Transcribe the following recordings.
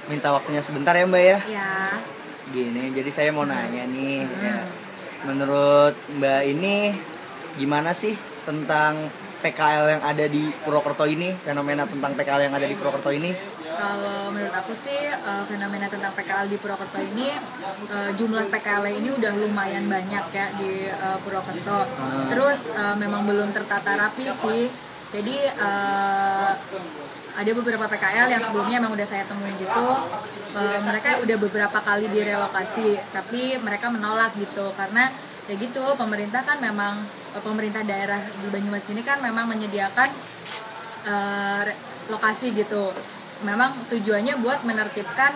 Minta waktunya sebentar ya Mbak ya. Ya. Gini, jadi saya mau nanya nih, ya. Menurut Mbak ini gimana sih tentang PKL yang ada di Purwokerto ini, fenomena tentang PKL yang ada di Purwokerto ini? Kalau menurut aku sih fenomena tentang PKL di Purwokerto ini, jumlah PKL ini udah lumayan banyak ya di Purwokerto. Terus memang belum tertata rapi sih. Jadi ada beberapa PKL yang sebelumnya memang udah saya temuin gitu, mereka udah beberapa kali direlokasi, tapi mereka menolak gitu karena ya gitu, pemerintah kan memang pemerintah daerah di Banyumas ini kan memang menyediakan lokasi gitu. Memang tujuannya buat menertibkan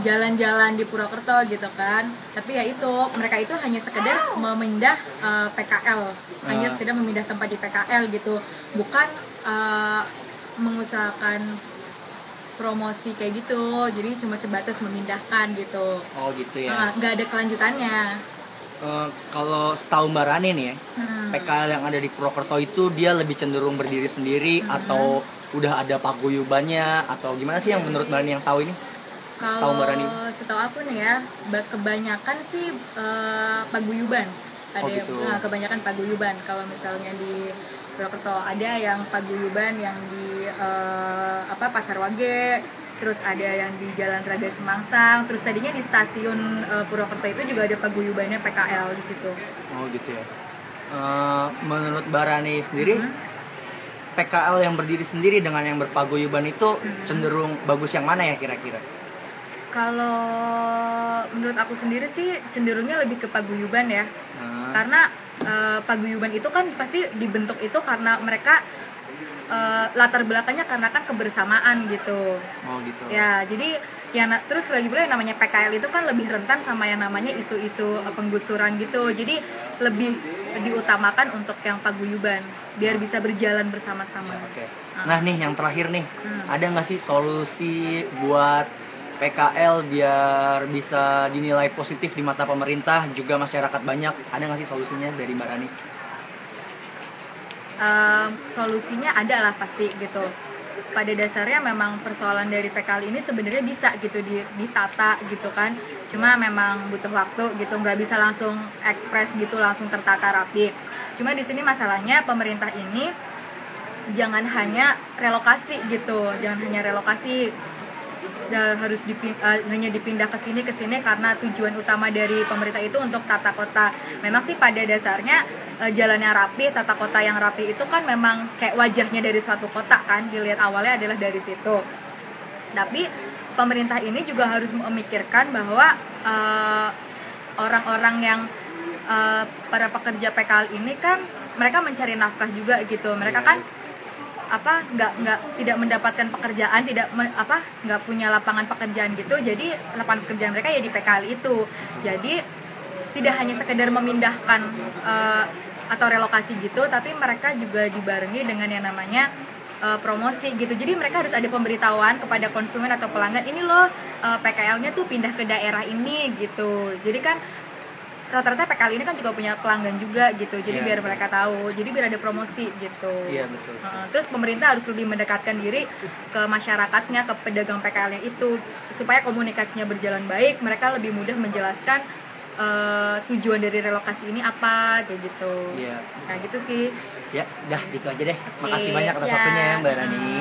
jalan-jalan di Purwokerto gitu kan. Tapi ya itu, mereka itu hanya sekedar memindah PKL, hanya sekedar memindah tempat di PKL gitu, bukan mengusahakan promosi kayak gitu. Jadi cuma sebatas memindahkan gitu. Oh gitu ya. Nggak ada kelanjutannya. Kalau setahu Mbak Rani nih ya, PKL yang ada di Purwokerto itu dia lebih cenderung berdiri sendiri atau udah ada paguyubannya, atau gimana sih yang menurut Mbak Rani yang tahu ini? Kalau setahu aku nih ya, kebanyakan sih paguyuban. Ada gitu. Kebanyakan paguyuban. Kalau misalnya di Purwokerto ada yang paguyuban yang di Pasar Wage, terus ada yang di Jalan Raga Semangsang, terus tadinya di stasiun Purwokerto itu juga ada paguyubannya PKL di situ. Oh gitu ya. Menurut Mbak Rani sendiri, PKL yang berdiri sendiri dengan yang berpaguyuban itu cenderung bagus yang mana ya kira-kira? Kalau menurut aku sendiri sih cenderungnya lebih ke paguyuban ya. Karena paguyuban itu kan pasti dibentuk itu karena mereka latar belakangnya karena kan kebersamaan gitu. Oh gitu. Ya, jadi ya terus lagi pula yang namanya PKL itu kan lebih rentan sama yang namanya isu-isu penggusuran gitu. Jadi lebih diutamakan untuk yang paguyuban biar bisa berjalan bersama-sama. Oke. Nah nih yang terakhir nih, ada nggak sih solusi buat PKL biar bisa dinilai positif di mata pemerintah juga masyarakat banyak? Ada nggak sih solusinya dari Mbak Rani? Solusinya ada lah pasti gitu. Pada dasarnya memang persoalan dari PKL ini sebenarnya bisa gitu ditata gitu kan. Cuma memang butuh waktu gitu, nggak bisa langsung ekspres gitu langsung tertata rapi. Cuma di sini masalahnya pemerintah ini jangan hanya relokasi gitu, jangan hanya relokasi. Harus hanya dipindah ke sini karena tujuan utama dari pemerintah itu untuk tata kota. Memang sih pada dasarnya jalannya rapi, tata kota yang rapi itu kan memang kayak wajahnya dari suatu kota kan, dilihat awalnya adalah dari situ. Tapi pemerintah ini juga harus memikirkan bahwa orang-orang yang para pekerja PKL ini kan mereka mencari nafkah juga gitu. Mereka kan tidak mendapatkan pekerjaan, nggak punya lapangan pekerjaan gitu. Jadi lapangan pekerjaan mereka ya di PKL itu. Jadi tidak hanya sekedar memindahkan atau relokasi gitu, tapi mereka juga dibarengi dengan yang namanya promosi gitu. Jadi mereka harus ada pemberitahuan kepada konsumen atau pelanggan, ini loh PKL-nya tuh pindah ke daerah ini gitu. Jadi kan rata-rata PKL ini kan juga punya pelanggan juga gitu, jadi biar mereka tahu, jadi biar ada promosi gitu. Iya betul. Terus pemerintah harus lebih mendekatkan diri ke masyarakatnya, ke pedagang PKL-nya itu, supaya komunikasinya berjalan baik, mereka lebih mudah menjelaskan tujuan dari relokasi ini apa, kayak gitu. Iya. Nah gitu sih. Ya, udah gitu aja deh. Makasih banyak atas waktunya ya Mbak Rani.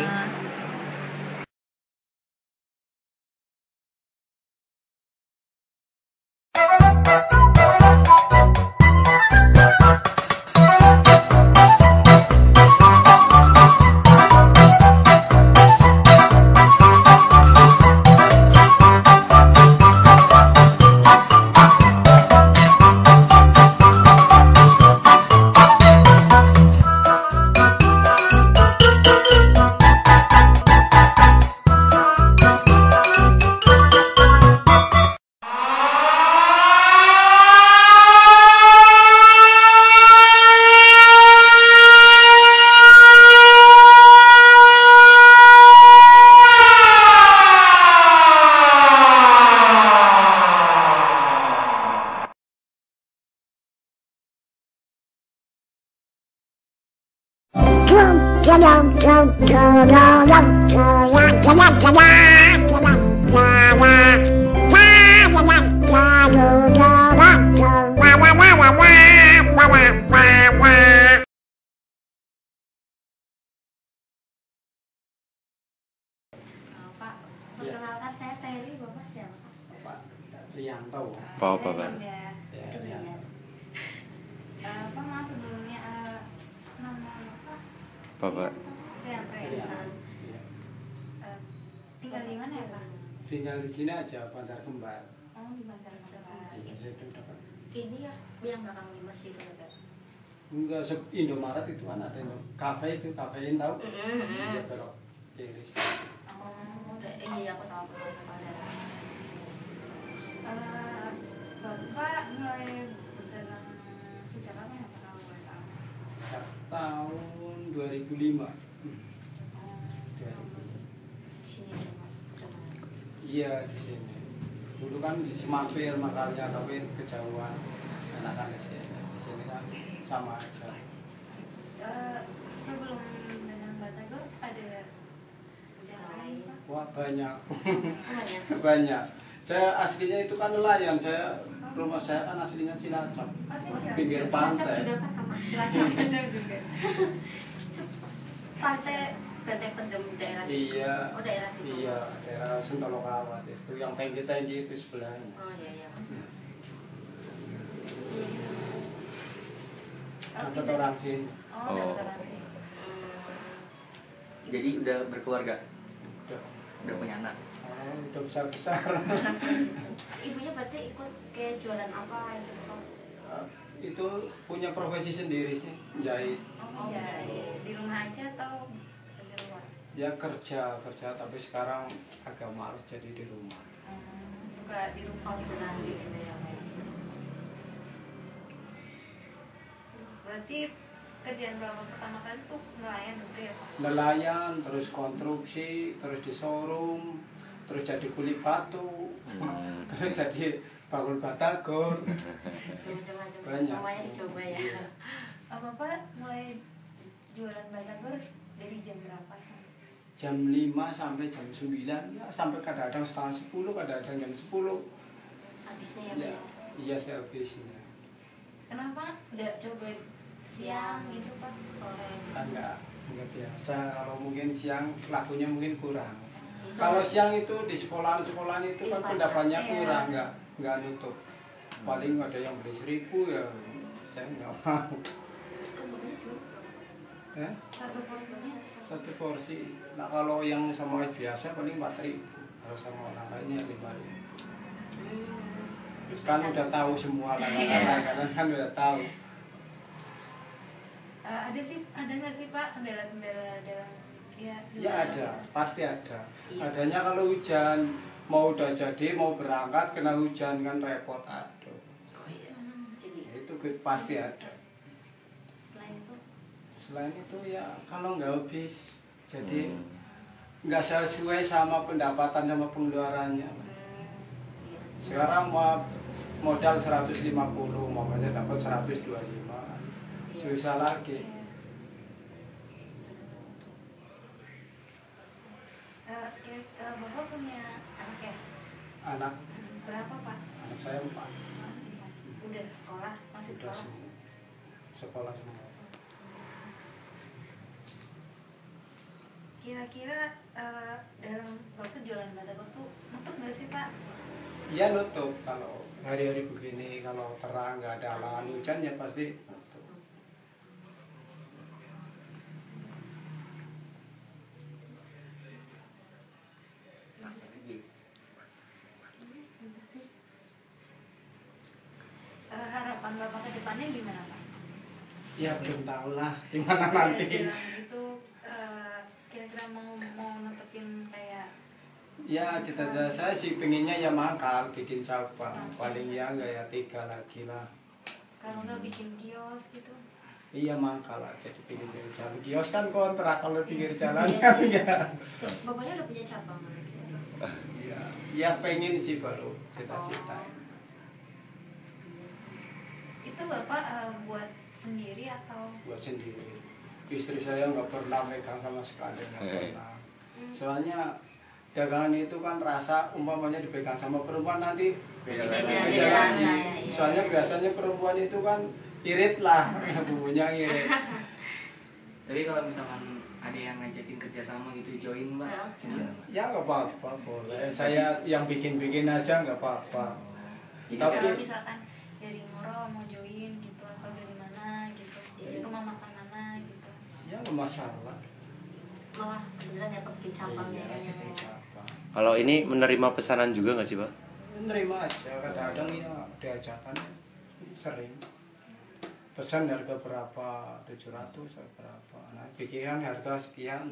Pak, perkenalkan saya Terry, Bapak siapa? Pak Rianto. Pak. Ya, Ya, ya. Pak, maaf sebelumnya nama Bapak? Bapak. Rianto ya. Iya. Tinggal di mana ya Pak? Tinggal di sini aja, Bantar Kembar. Oh, di Bantar Kembar. Iya, saya itu dapat. Ini ya, yang belakang di masjid itu ada. Enggak, Indomaret itu kan ada kafe itu, kafein tahu? Dia belok kiri. Oh, iya aku tahu ada. Bapak mulai berdagang sejak kapan ya Pak kalau boleh tahu? Tahun 2005. Di sini ya Pak. Iya, di sini. Dulu kan di Semampir makanya, tapi kejauhan. Enakan di sini. Di sini kan sama aja. Sebelum dengan Batagor ada kerjaan lain Pak? Wah, banyak. Banyak. Banyak. Saya aslinya itu kan nelayan. Rumah saya kan aslinya Cilacap. Pinggir pantai. Cilacap juga Pak sama. Cilacap juga. Pantai Bantai Pendem daerah situ. Iya. Oh daerah situ. Iya, daerah Sentolokawat itu yang tangki-tangki itu sebelahnya. Oh iya iya. Dapat orang sini. Oh, Oh. dapat orang sini. Jadi udah berkeluarga, Udah, udah punya anak. udah besar-besar. Ibunya berarti ikut kayak jualan apa gitu Pak? Itu punya profesi sendiri sih, jahit. Oh iya, di rumah aja atau di luar? Ya kerja, tapi sekarang agak males jadi di rumah. Buka di rumah di nanti gitu ya. Berarti kerjaan Bapak pertama kali tuh nelayan gitu ya Pak? Nelayan, terus konstruksi, terus di showroom, terus jadi kulit batu, terus jadi bangun batagor. Macam-macam Banyak. semuanya dicoba ya. Iya. Bapak mulai jualan batagor dari jam berapa sih? Jam 5 sampai jam 9, ya sampai kadang-kadang setengah 10, kadang-kadang jam 10. Habisnya ya Pak? Ya, Ya? iya servisnya. Kenapa udah coba siang gitu Pak? Sore gitu? Enggak biasa. Kalau mungkin siang lakunya mungkin kurang. Kalau siang itu di sekolahan itu kan Iya, pendapatnya iya. kurang, enggak nutup. Paling ada yang beli 1.000 ya, saya enggak mau. Kemudian juga Ya, satu porsinya satu porsi. Nah kalau yang sama biasa paling 4.000. Kalau sama orang lainnya 5.000. Kan udah tahu semua lah, kan udah tahu. ada nggak sih Pak kendala-kendala dalam ya? Ya ada, pasti ada. Iya. Adanya kalau hujan, mau udah jadi, mau berangkat kena hujan kan repot, aduh. Oh iya. Jadi Itu pasti ada. selain itu Selain itu ya kalau nggak habis, jadi nggak sesuai sama pendapatan sama pengeluarannya. iya. Sekarang mau modal 150, makanya dapat 125. Susah lagi. Bapak punya anak ya? Anak Berapa Pak? saya 4, Udah sekolah? Masih udah sekolah? semua sekolah semua. Kira-kira dalam waktu jualan batagor tuh nutup nggak sih Pak? Iya nutup, kalau hari-hari begini kalau terang nggak ada halangan hujan ya pasti nutup. Harapan Bapak ke depannya gimana Pak? Ya belum tahu lah gimana nanti. Jalan itu kira-kira mau nutupin kayak Ya cita-cita saya sih pengennya ya mangkal bikin cabang, paling ya nggak ya 3 lagi lah. kalau nggak bikin kios gitu? Iya mangkal aja di pinggir jalan. Kios kan kontrak, kalau pinggir jalan Iya kan sih. ya. Bapaknya udah punya cabang gitu. Iya, ya pengen sih baru cita-cita. Itu Bapak buat sendiri atau? Buat sendiri. istri saya nggak pernah megang sama sekali, nggak pernah. Soalnya dagangan itu kan rasa umpamanya dipegang sama perempuan nanti beda lagi. Soalnya biasanya perempuan itu kan irit lah, bumbunya irit. Tapi kalau misalkan ada yang ngajakin kerjasama gitu join mbak, gimana mbak? Ya nggak apa-apa, boleh. Saya yang bikin-bikin aja nggak apa-apa. Jadi Tapi- kalau misalkan dari Moro mau join gitu atau dari mana gitu, dari rumah makan mana gitu. Ya nggak masalah. Malah beneran ya bikin cabangnya. Iya, bikin cabang. Kalau ini menerima pesanan juga nggak sih Pak? Menerima aja, kadang-kadang ya diajakan sering. Pesan harga berapa, 700 atau berapa. Nah, bikinan harga sekian.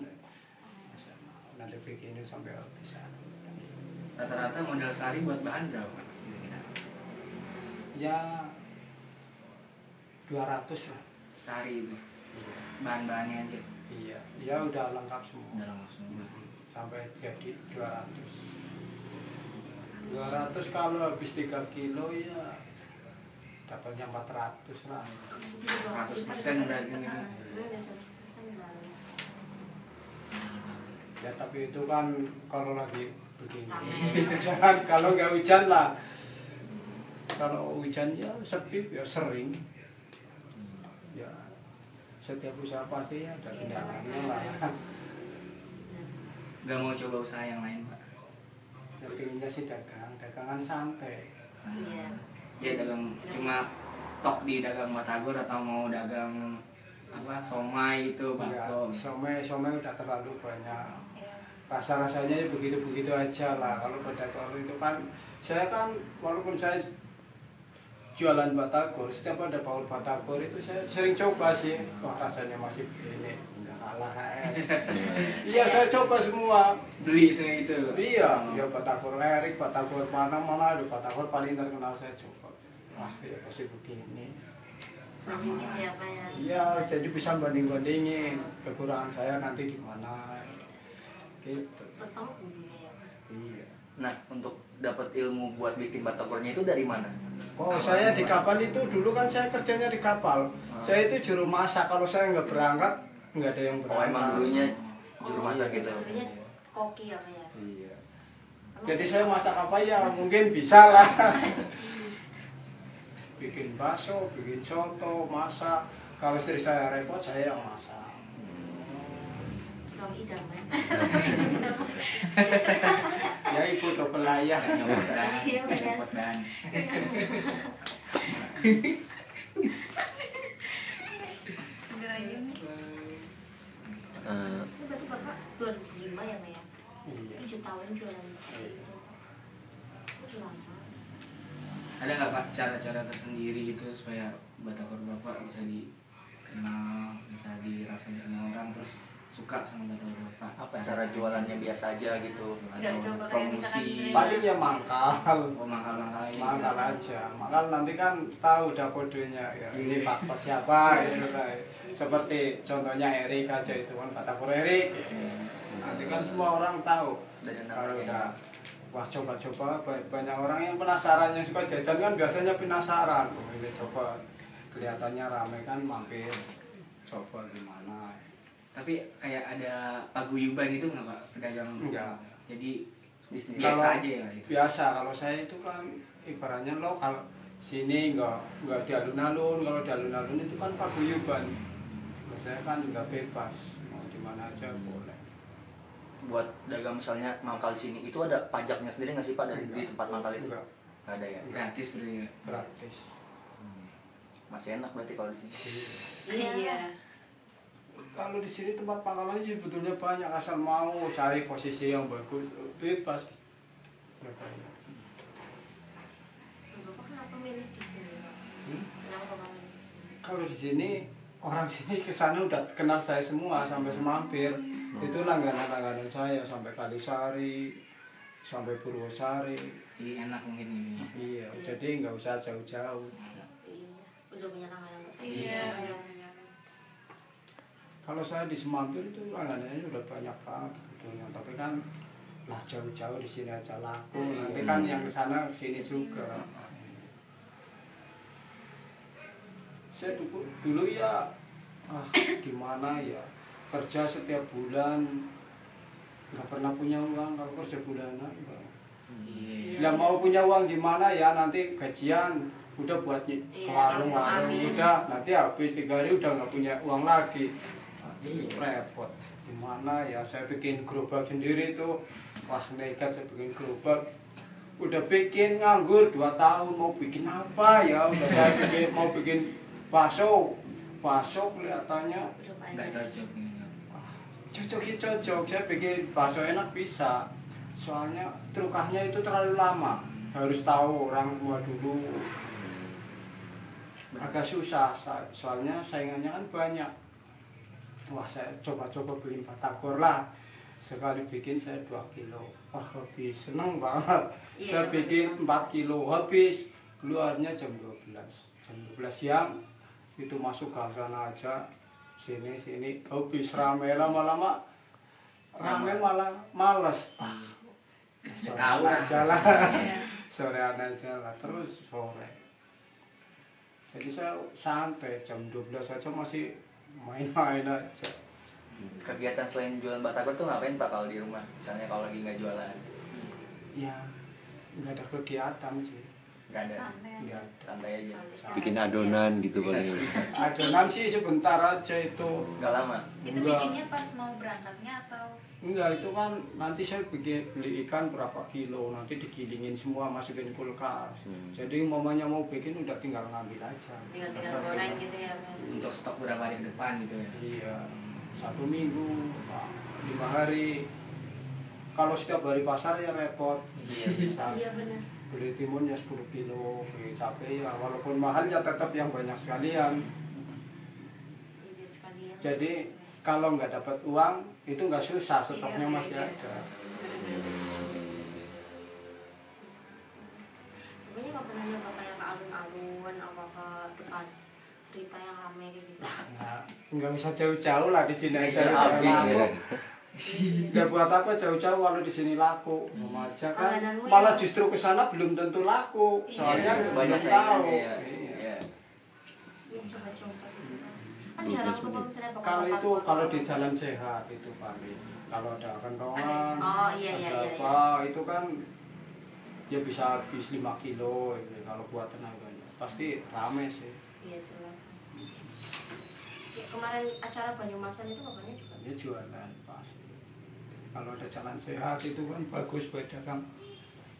Nanti bikinin sampai habis. Rata-rata modal sehari buat bahan berapa? Kira-kira? Ya 200 lah. Sehari itu bahan-bahannya aja Iya, dia udah lengkap semua. udah langsung. Sampai jadi 200. 200 kalau habis 3 kilo ya dapatnya 400 lah. 100% berarti ini. Ya tapi itu kan kalau lagi begini. Jangan kalau nggak hujan lah. Kalau hujan ya sepi ya sering. Ya setiap usaha pasti ada kendalanya lah. Gak mau coba usaha yang lain pak? Ya pinginnya sih dagangan santai. Iya. Ya dagang cuma tok di dagang batagor atau mau dagang apa somai gitu Ya, bakso. somai udah terlalu banyak. Rasa-rasanya ya begitu-begitu aja lah. Kalau batagor itu kan, saya kan walaupun saya jualan batagor, setiap ada baul batagor itu saya sering coba sih. Wah rasanya masih begini, enggak kalah. Iya saya coba semua. Beli semua itu. Iya, ya batagor Erik, batagor mana-mana ada batagor paling terkenal saya coba. Wah ya pasti begini. Bandingin ya Pak ya. Iya, jadi bisa banding-bandingin kekurangan saya nanti di mana. Gitu. Terutama bumbunya ya. Iya. Nah untuk dapat ilmu buat bikin batagornya itu dari mana? Oh, saya di kapal itu dulu kan saya kerjanya di kapal. Saya itu juru masak. Kalau saya nggak berangkat, nggak ada yang Oh berangkat. emang dulunya juru masak iya. gitu. Dulunya koki ya Pak ya. Iya. Jadi saya masak apa ya mungkin bisa lah. Bikin bakso, bikin soto, masak. Kalau istri saya repot, saya yang masak. Suami idam kan. Ya ibu double ayah. Nyopot dan, Iya, benar. nyopot dan. Segera ini Ini berarti Bapak 2005 ya Pak ya? Iya. 7 tahun jualan. Iya. Itu lama. Ada nggak pak cara-cara tersendiri gitu supaya batagor bapak bisa dikenal, bisa dirasain sama orang terus suka sama batagor bapak? Apa cara jualannya biasa aja gitu? Nggak Atau coba kayak promosi? misalkan Paling ya mangkal. Oh mangkal-mangkal gitu. Mangkal aja, mangkal nanti kan tahu udah kodenya ya. Ini Pak Bos siapa gitu kan. Seperti contohnya Erik aja itu kan batagor Erik. Nanti kan semua orang tahu. Dan Kalau namanya. udah wah coba-coba banyak orang yang penasaran yang suka jajan kan biasanya penasaran. Oh, ini coba kelihatannya ramai kan mampir coba gimana. Tapi kayak ada paguyuban itu nggak pak pedagang? Enggak. Jadi Kalau- biasa aja ya itu. Biasa kalau saya itu kan ibaratnya lokal sini nggak di alun-alun, kalau di alun-alun itu kan paguyuban. Kalau saya kan nggak bebas, mau di mana aja boleh. Buat dagang misalnya mangkal sini itu ada pajaknya sendiri nggak sih pak dari di tempat mangkal itu? Enggak, Nggak ada ya. Gratis dulu ya. gratis. Masih enak berarti kalau di sini. Iya. Kalau di sini tempat pangkalan sih sebetulnya banyak, asal mau cari posisi yang bagus bebas. Berapa ya? Bapak kenapa milih di sini Pak? Kenapa Bapak milih? Kalau di sini orang sini ke sana udah kenal saya semua sampai semampir. Itu langganan-langganan saya sampai Kalisari, sampai Purwosari. Jadi enak mungkin ini. Iya, jadi nggak usah jauh-jauh. Iya. Udah punya langganan Bapak. Iya. Kalau saya di Semampir itu langganannya udah banyak banget sebetulnya. Tapi kan lah jauh-jauh di sini aja laku. Nanti kan yang ke sana ke sini juga. Saya dulu ya gimana ya, kerja setiap bulan nggak pernah punya uang kalau kerja bulanan, Bang. Iya. Ya mau punya uang gimana ya, nanti gajian udah buat ke warung-warung, udah nanti habis 3 hari udah nggak punya uang lagi. Aduh, repot. Gimana ya, saya bikin gerobak sendiri tuh, wah nekat saya bikin gerobak. Udah bikin nganggur 2 tahun, mau bikin apa ya, udah saya mau bikin bakso kelihatannya Nggak cocok. cocok, saya bikin bakso enak bisa, soalnya trukahnya itu terlalu lama, harus tahu orang tua dulu, agak susah, soalnya saingannya kan banyak. Wah, saya coba bikin batagor lah, sekali bikin saya 2 kilo, wah habis, seneng banget. Saya bikin 4 kilo habis, keluarnya jam 12 siang, itu masuk gang aja, sini habis, rame, lama-lama rame malah males. Sorean aja lah, terus sore. Jadi saya santai, jam 12 aja masih main-main aja. Kegiatan selain jualan batagor tuh ngapain Pak kalau di rumah? Misalnya kalau lagi nggak jualan? Ya, nggak ada kegiatan sih. Nggak ada. Nggak ada. Santai aja. Bikin adonan gitu paling. Adonan sih sebentar aja itu. Nggak lama. Itu bikinnya pas mau berangkatnya atau Enggak, itu kan nanti saya beli ikan berapa kilo, nanti digilingin semua, masukin kulkas. Jadi umpamanya mau bikin udah tinggal ngambil aja. tinggal goreng gitu ya? Untuk stok berapa hari ke depan gitu ya? Iya, 1 minggu, 5 hari. Kalau setiap hari pasar ya repot. Iya. Bisa. Iya benar. Beli timun ya 10 kilo, beli cabai ya walaupun mahal ya tetap yang banyak sekalian. Iya sekalian. Jadi kalau nggak dapat uang itu nggak susah, stoknya masih ada. Pokoknya nggak pernah nyoba kayak ke alun-alun apa ke depan berita yang rame kayak gitu. Nggak usah jauh-jauh lah, di sini aja Sini udah habis, laku. ya. Ya buat apa jauh-jauh kalau di sini laku, sama aja kan. Langgananmu Malah ya? justru ke sana belum tentu laku, soalnya Iya, belum banyak tahu. saingannya ya. Iya. Iya. Iya, coba-coba gitu kan. Kan jarang tuh kalau misalnya Kalau itu bapak-bapak kalau di orang- jalan sehat itu paling, kalau ada kentongan, Oh, iya, iya, ada iya, apa itu kan ya bisa habis 5 kilo itu. Kalau buat tenaganya pasti rame sih. Iya jelas. Ya, kemarin acara Banyumasan itu bapaknya juga. Ya jualan pasti. Kalau ada jalan sehat itu kan bagus buat dagang.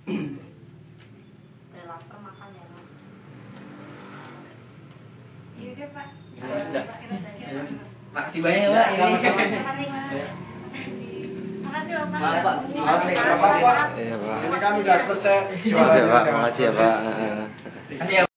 Udah lapar makan ya. Mak. Yaudah Pak. Iya, Cak. Ayo. Makasih banyak ya Pak. Ini. Terima kasih Mas. Makasih loh Pak. Maaf, Pak. Oke, nggak apa-apa. Iya, Pak. Ini kan udah selesai Makasih ya, jualannya Pak. udah Makasih ya, habis. Pak. Makasih ya.